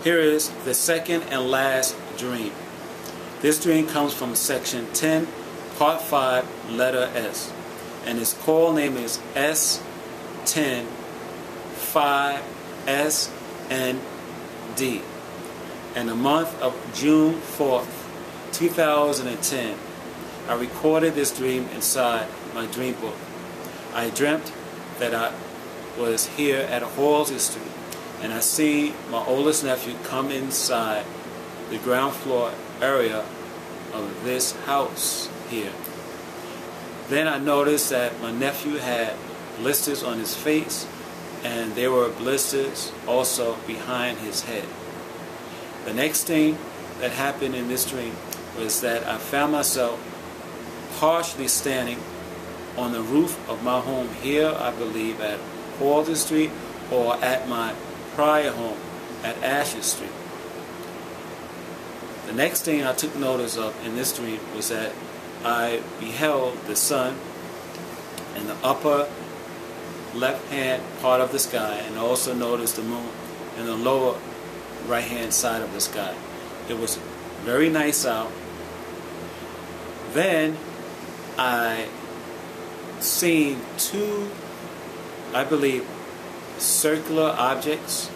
Here is the second and last dream. This dream comes from section 10, part 5, letter S. And its call name is S10 5SND. And the month of June 4th, 2010, I recorded this dream inside my dream book. I dreamt that I was here at Halsey Street, and I see my oldest nephew come inside the ground floor area of this house here. Then I noticed that my nephew had blisters on his face, and there were blisters also behind his head. The next thing that happened in this dream was that I found myself partially standing on the roof of my home here, I believe at Halsey Street, or at my prior home at Asher Street. The next thing I took notice of in this dream was that I beheld the sun in the upper left-hand part of the sky, and also noticed the moon in the lower right-hand side of the sky. It was very nice out. Then I seen two, I believe, circular objects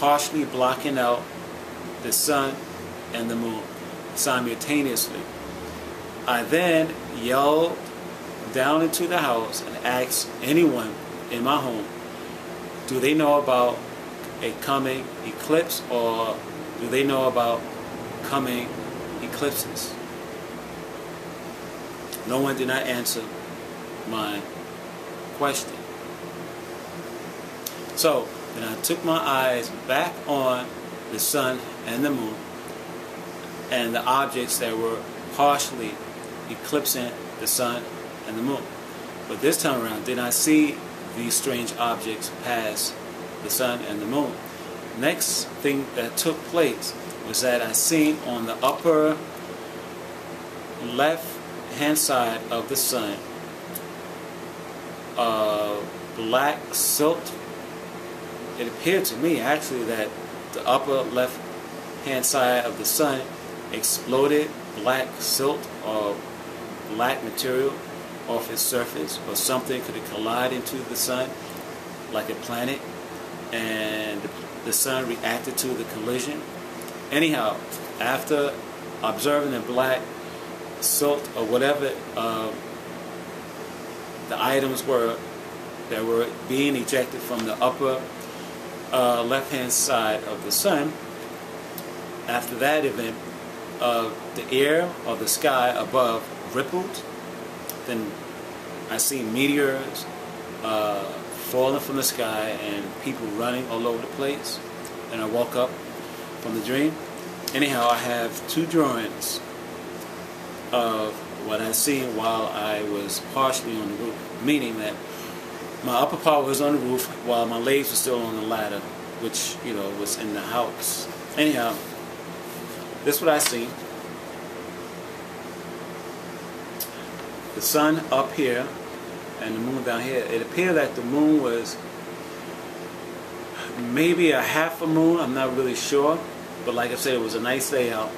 partially blocking out the sun and the moon simultaneously. I then yelled down into the house and asked anyone in my home, do they know about a coming eclipse, or do they know about coming eclipses? No one did not answer my question. So then I took my eyes back on the sun and the moon and the objects that were partially eclipsing the sun and the moon. But this time around, did not see these strange objects pass the sun and the moon. Next thing that took place was that I seen on the upper left hand side of the sun black silk. It appeared to me actually that the upper left hand side of the sun exploded black silt or black material off its surface, or something could have collided into the sun like a planet, and the sun reacted to the collision. Anyhow, after observing the black silt or whatever the items were that were being ejected from the upper left hand side of the sun, after that event, the air or the sky above rippled. Then I see meteors falling from the sky and people running all over the place. And I woke up from the dream. Anyhow, I have two drawings of what I seen while I was partially on the roof, meaning that my upper part was on the roof while my legs were still on the ladder, which, you know, was in the house. Anyhow, this is what I see. The sun up here and the moon down here. It appeared that the moon was maybe a half a moon, I'm not really sure, but like I said, it was a nice day out.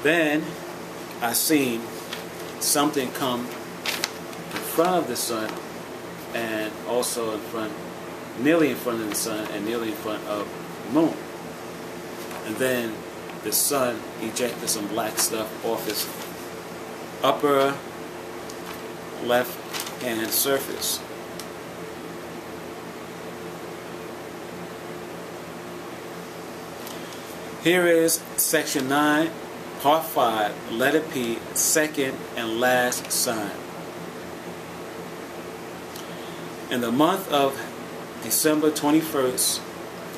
Then I seen something come in front of the sun, and also in front, nearly in front of the sun and nearly in front of the moon. And then the sun ejected some black stuff off its upper left hand surface. Here is section 9, part 5, letter P, second and last sign. In the month of December 21st,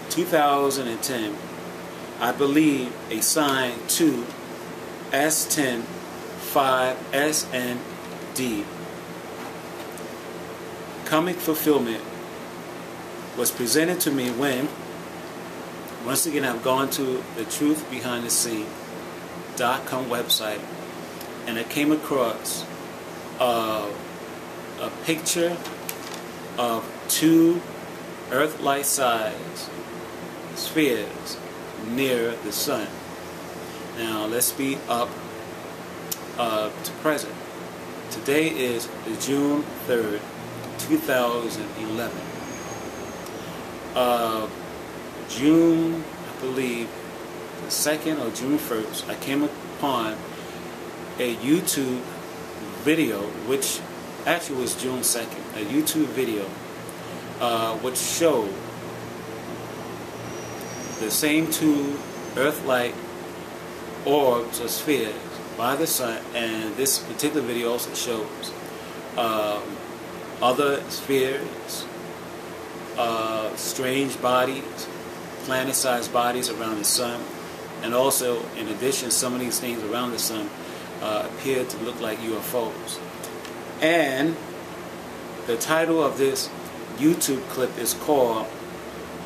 2010, I believe a sign 2, S10, 5SND, comic fulfillment, was presented to me when, once again, I've gone to the truthbehindthescene.com website, and I came across a picture of two Earth-like size spheres near the sun. Now let's speed up to present. Today is June 3rd, 2011. June, I believe, the 2nd or June 1st, I came upon a YouTube video, which actually was June 2nd, a YouTube video which showed the same two Earth-like orbs or spheres by the sun, and this particular video also shows other spheres, strange bodies, planet-sized bodies around the sun, and also, in addition, some of these things around the sun appear to look like UFOs. And the title of this YouTube clip is called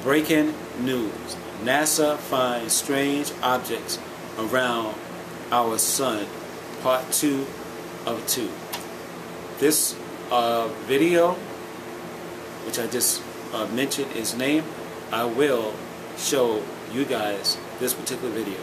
Breaking News. NASA finds strange objects around our sun, part 2 of 2. This video, which I just mentioned its name, I will show you guys this particular video.